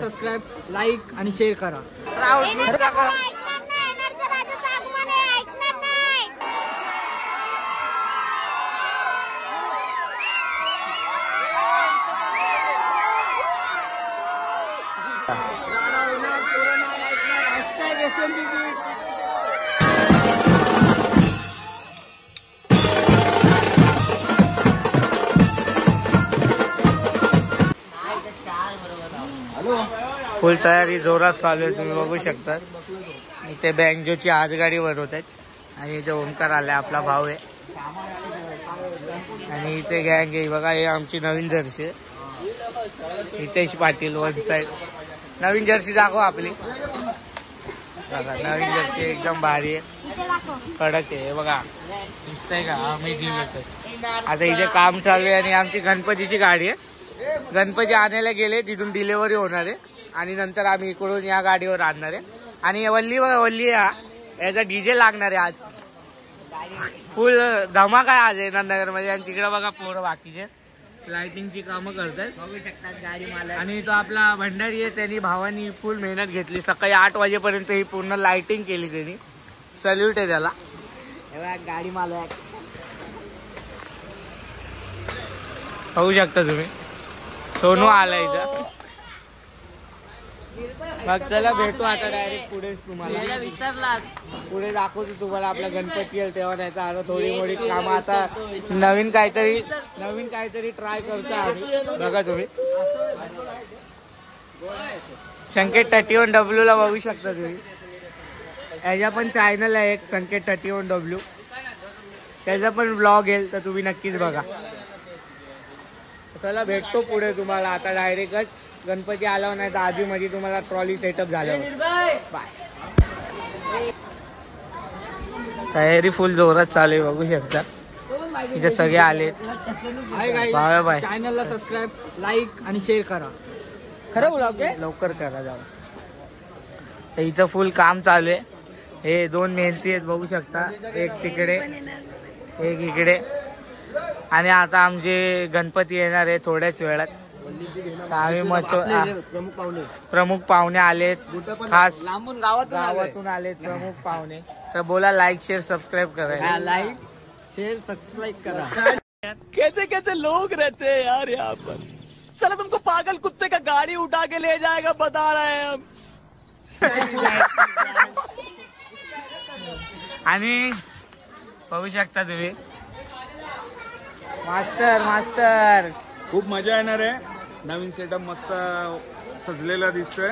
Subscribe, like आणि share करा. फुल तयारी जोरात चालू आहे. तुम्ही बघू शकता इथे बँजोची आजगाडी बनवत आहेत आणि इथे ओमकार आलाय, आपला भाऊ आहे. आणि इथे गँग आहे बघा. हे आमची नवीन जर्सी आहे. Hitesh Patil one side. नवीन जर्सी दाखव आपली बघा. नवीन जर्सी एकदम भारी आहे, कडक आहे. बघा दिसतंय का? आम्ही घेऊन येतो. आता इथे काम चालू आहे आणि आमची गणपतीची गाडी आहे. गणपती आणायला गेले, तिथून डिलेव्हरी होणार आहे आणि नंतर आम्ही इकडून या गाडीवर आणणार आहे. आणि वल्ली याचा डीजे लागणार आहे आज. फुल धमाका आज आहे नगर मध्ये. आणि तिकडे बघा पोरं बाकीचे लाइटिंगची कामं करतात, बघू शकतात गाडी मालक. आणि तो आपला भंडारी आहे, त्यांनी भावानी फुल मेहनत घेतली. सकाळी 8 वाजेपर्यंत ही पूर्ण लाइटिंग केली त्यांनी. सल्यूट आहे त्याला. गाडी मालक बघू शकता तुम्ही. सोनू आला इथं. मग चला भेटू आता डायरेक्ट पुढे. तुम्हाला विसरलास पुढे दाखवतो तुम्हाला. आपला गणपती येईल तेव्हा. नाही तर आता थोडी मोठी कामं. आता नवीन काहीतरी ट्राय करतो आम्ही. बघा तुम्ही संकेत 31W ला बघू शकता तुम्ही. याच्या पण चॅनल आहे एक संकेत 31W. त्याचा पण ब्लॉग येईल तर तुम्ही नक्कीच बघा. चला भेटतो पुढे तुम्हाला. आता डायरेक्टच गणपती आल्यावर नाही तर आधी मध्ये तुम्हाला ट्रॉली सेटअप झाल्यावर. बाय. तयारी फुल जोरात चालू आहे, बघू शकता. इथे सगळे आलेत. बाय. चॅनलला सबस्क्राईब, लाईक आणि शेअर करा. खरं बोला लवकर करा जाऊ. इथं फुल काम चालू आहे. हे 2 मेहनती आहेत, बघू शकता. एक तिकडे एक इकडे. आणि आता आमचे गणपती येणार आहे थोड्याच वेळात. आम्ही प्रमुख पाहुणे आलेत, खास गावातून आलेत प्रमुख पाहुणे. तर बोला लाईक शेअर सबस्क्राईब करा. लाईक शेअर सबस्क्राईब करा. कैसे कैसे लोग रहते हैं यार यहाँ पर. चलो तुमको पागल कुत्ते का गाड़ी उठा के ले जाएगा, बता रहे हैं हम. आणि बघू शकता तुम्ही मास्टर खूप मजा येणार आहे. नवीन सेटअप मस्त सजलेला दिसतोय.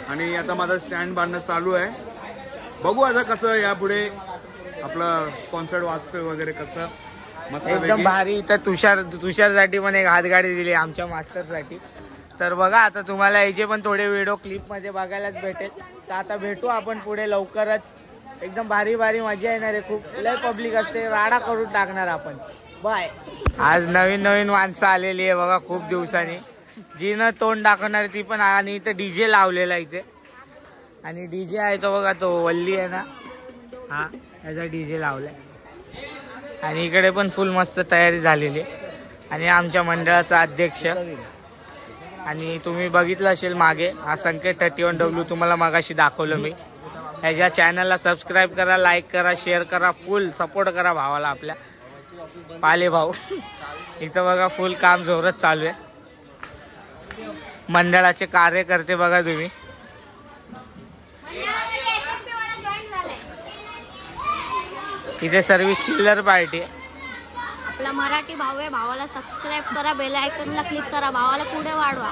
आणि आता माझा स्टँड बांधणं चालू आहे. बघू आता कसं यापुढे आपलं कॉन्सर्ट वाजतोय वगैरे कसं. मस्त एकदम भारी. इथं तुषारसाठी पण एक हातगाडी दिली आमच्या मास्टरसाठी. तर बघा आता तुम्हाला याचे पण थोडे व्हिडिओ क्लिप मध्ये बघायलाच भेटेल. तर आता भेटू आपण पुढे लवकरच. एकदम भारी मजा येणार आहे. खूप लय पब्लिक असते, राडा करून टाकणार आपण. बाय. आज नवीन माणसं आलेली आहे बघा खूप दिवसांनी. जी न तोंड दाखवणार ती पण. आणि इथं डीजे लावलेला इथे. आणि डीजे आहे तो बघा, तो वल्ली आहे ना, हा याचा डीजे लावलाय. आणि इकडे पण फुल मस्त तयारी झालेली आहे. आणि आमच्या मंडळाचा अध्यक्ष. आणि तुम्ही बघितलं असेल मागे हा संकेत 31W तुम्हाला मागाशी दाखवलं मी. याच्या चॅनलला सबस्क्राईब करा, लाईक करा, शेअर करा. फुल सपोर्ट करा भावाला आपल्या. पाले भाऊ. इथं बघा फुल काम जोरात चालू आहे. मंडळाचे कार्यकर्ते बघा तुम्ही. इथे सर्व चिल्लर पार्टी आहे. आपला मराठी भाऊ आहे. भावाला सबस्क्राईब करा, बेल आयकॉनला क्लिक करा, भावाला पुढे वाढवा.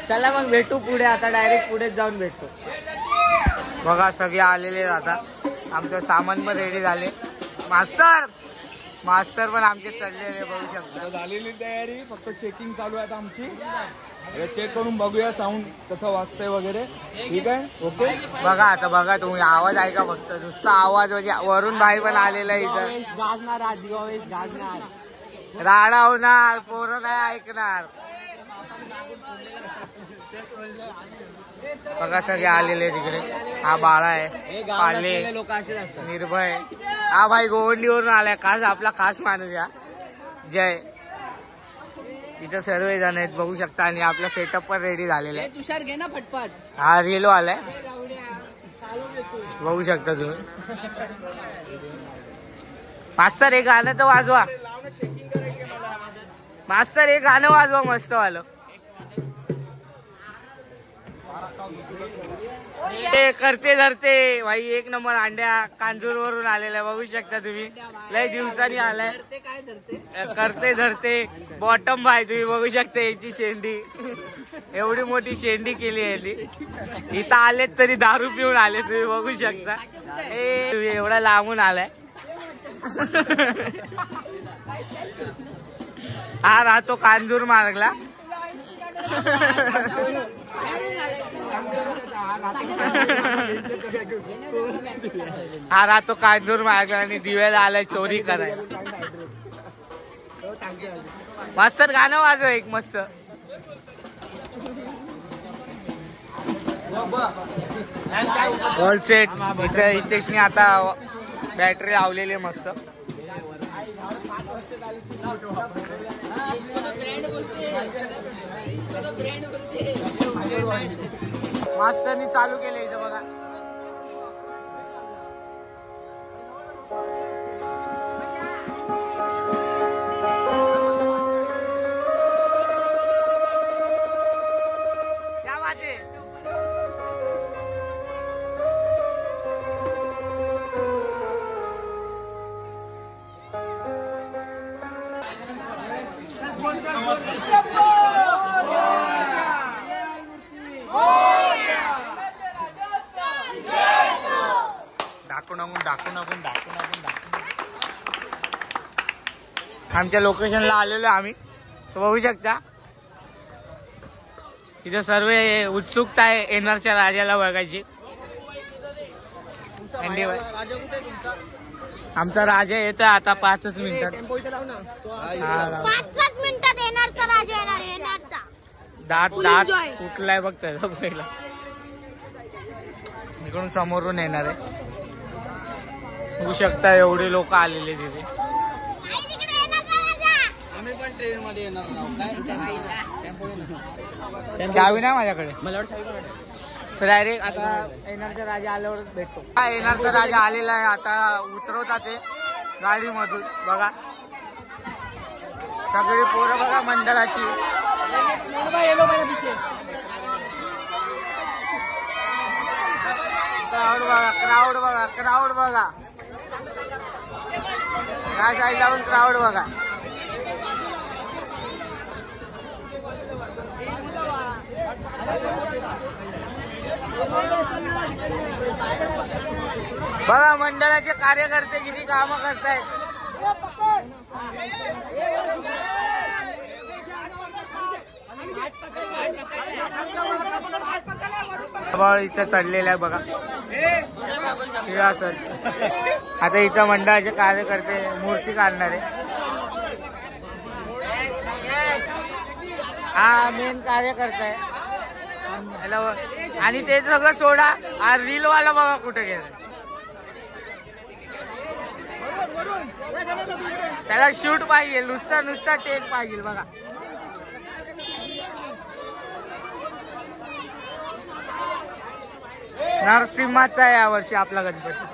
चला मग भेटू पुढे. आता डायरेक्ट पुढेच जाऊन भेटतो. बघा सगळे आलेले आता. आमचं सामान पण रेडी झाले. मास्टर पण आमचे चढलेले बघू शकता. झालेली तयारी, फक्त चेकिंग चालू आहे आता आमची. चेक करून बघूया साऊंड कसं वाजतंय वगैरे. ठीक आहे, ओके. बघा तुम्ही आवाज ऐका फक्त. नुसता आवाज म्हणजे वरून भाई पण आलेला इथं. राडा होणार, पोरं नाही ऐकणार. बघा सगळे आलेले तिकडे. हा बाळा आहे, पाले, निर्भय. हा भाई गोवंडीवरून आलाय, खास आपला खास माणूस या. जय. इथं सर्व जण आहेत बघू शकता आणि आपला सेटअप पण रेडी झालेला आहे. तुषार घे ना फटफट. हा रेलो आलाय बघू शकता तुम्ही. मास्तर एक गाणं तर वाजवा. मास्तर एक गाणं वाजवा मस्त वालं. करते धरते भाई एक नंबर अंड्या कांजूर वरून आलेला बघू शकता तुम्ही. लय दिवसांनी आलाय. करते धरते बॉटम भाई तुम्ही बघू शकता याची शेंडी एवढी मोठी शेंडी केली आहे. इथं आलेत तरी दारू पिऊन आले तुम्ही बघू शकता. एवढा लांबून आलाय. हा राहतो कांजूर मार्गला. हा राहतो कांजूर मार्गला आणि दिव्याला आलाय चोरी करायला. मास्तर गाणं वाजव एक मस्त. All set. इथे इथेशनी आता बॅटरी लावलेली मस्त. मास्तरनी चालू केलं इथं बघा. क्या बात है. आमच्या लोकेशनला आलेलो आम्ही तर बघू शकता. इथं सर्व उत्सुकता आहे येणारच्या राजाला बघायची. आमचा राजा येतो आता 5 मिनिटात. 5 मिनिटात येणारचा राजा येणार. येणारचा दात कुठलाय बघ त्याचा पहिला. इकडून समोरून येणार आहे बघू शकता. एवढे लोक आलेले तिथे. ट्रेन मध्ये येणार चावी नाही माझ्याकडे. तर डायरेक्ट आता येणारचा राजा आल्यावर भेटतो. हा येणारचा राजा आलेला आहे. आता उतरवतात ते गाडीमधून बघा. सगळी पोरं बघा मंडळाची. क्राऊड बघा क्राऊड बघा क्राऊड बघा. या साईडला पण क्राऊड बघा. बघा मंडळाचे कार्यकर्ते किती काम करतायत. इथं चढलेलं आहे बघा सिंहासन. आता इथं मंडळाचे कार्यकर्ते मूर्ती काढणार आहे. हा मेन कार्यकर्ता आहे. आणि ते सगळं सोडा. हा रील वाला बघा कुठे गेला. त्याला शूट पाहिजे. नुसता टेक पाहिजे बघा. नरसिंहाचा आहे यावर्षी आपला गणपती.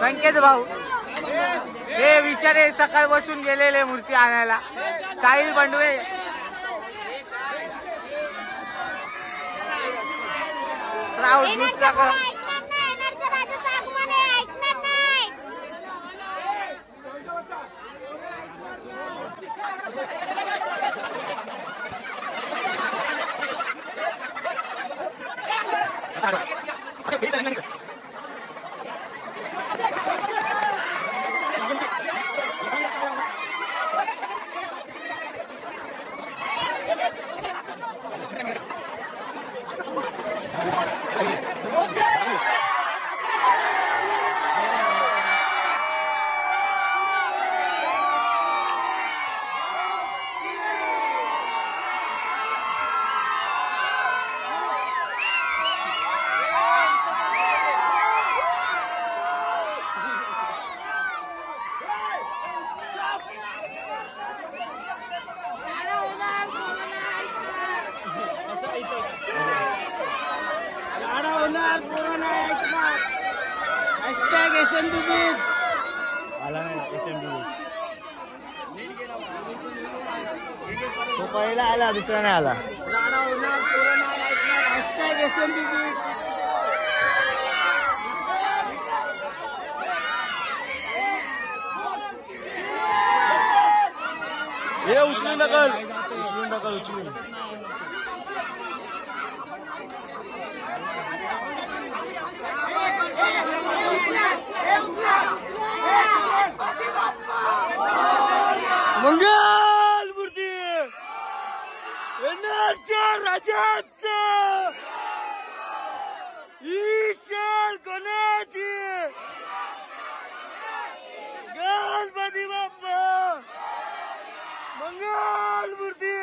संकेत भाऊ हे विचारे सकाळ बसून गेलेले मूर्ती आणायला. साहिल बंडवे क्राऊड नुसता तो पहिला आला दुसरा नाही आला. हे उचलून टाकल उचलून. मंगल मूर्ती येणारच्या राजाचा ईशान कोणाची गणपती बाप्पा मंगल मूर्ती.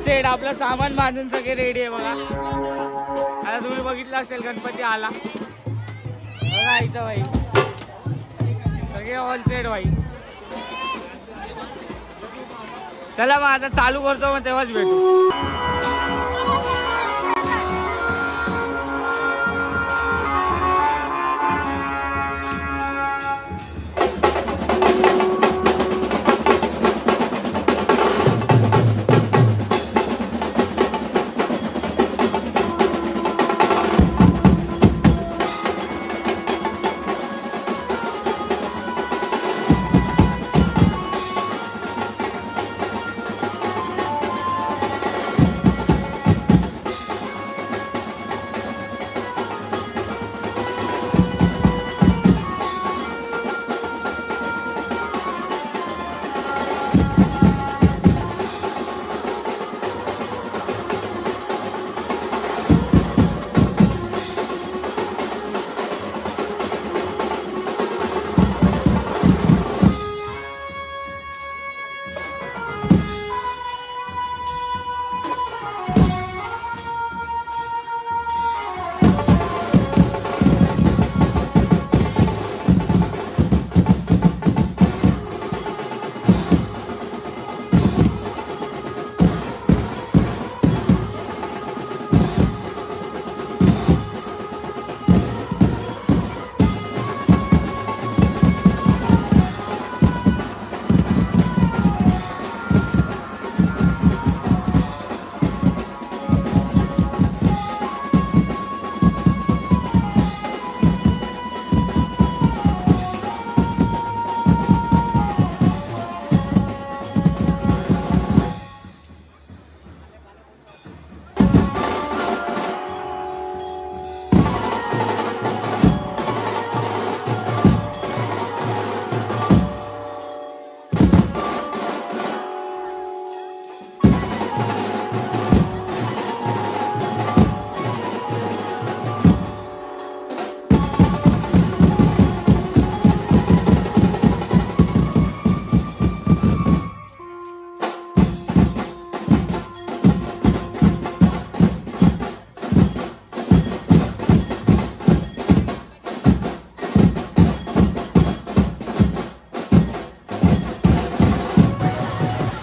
सेट आपलं सामान बांधून सगळे रेडी आहे बघा. आता तुम्ही बघितलं असेल गणपती आला बघा इथं बाई सगळे ऑल सेट बाई. चला मग आता चालू करतो मग तेव्हाच भेटू.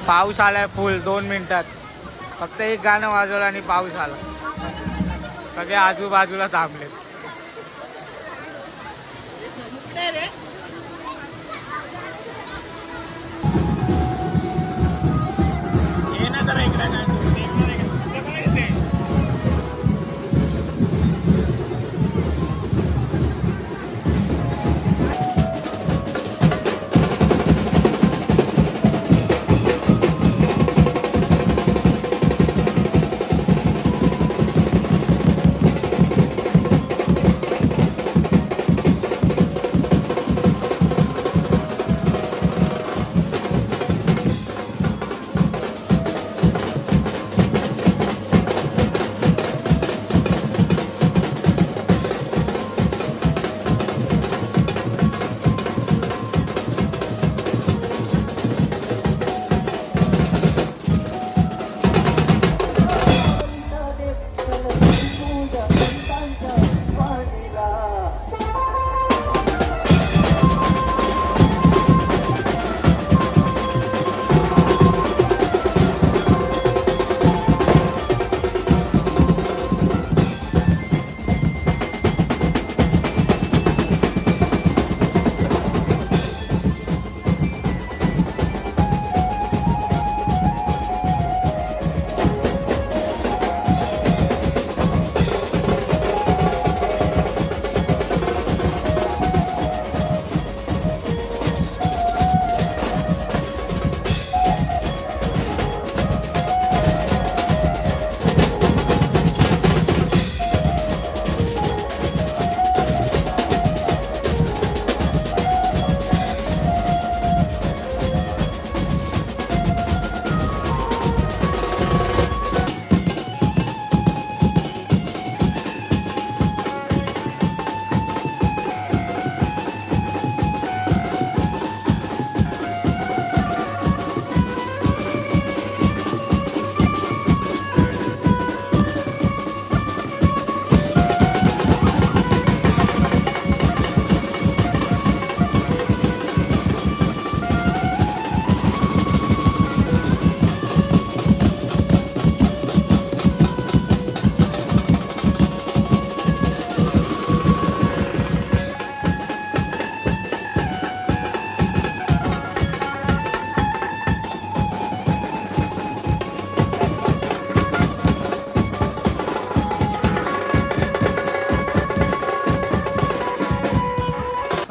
पाऊस आलाय फुल 2 मिनिटात. फक्त एक गाणं वाजवलं आणि पाऊस आला. सगळे आजूबाजूला थांबले.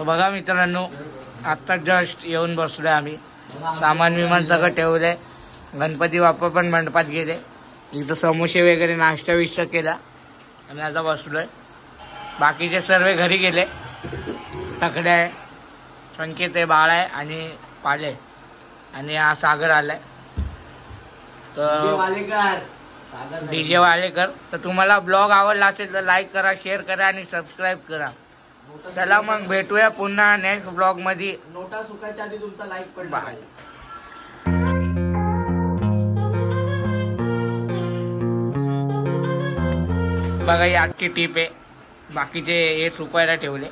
बघा मित्रांनो, आत्ता जस्ट येऊन बसलोय आम्ही. सामान विमान सगळं ठेवलंय. गणपती बाप्पा पण मंडपात गेले. इथं समोसे वगैरे नाश्ता विष्टा केला आणि आता बसलोय. बाकीचे सर्व घरी गेले. तकडे आहे, संकेत आहे, बाळ आहे आणि पाले आणि हा सागर आलाय. तर डीजे वालेकर. तर तुम्हाला ब्लॉग आवडला असेल तर लाईक करा, शेअर करा आणि सबस्क्राईब करा. चला मग भेटूया पुन्हा नेक्स्ट ब्लॉग मध्ये. नोटा सुकायच्या आधी तुमचा लाईक पडला बाय. बघा ही आजची टीप आहे. बाकीचे हे सुकवायला ठेवले.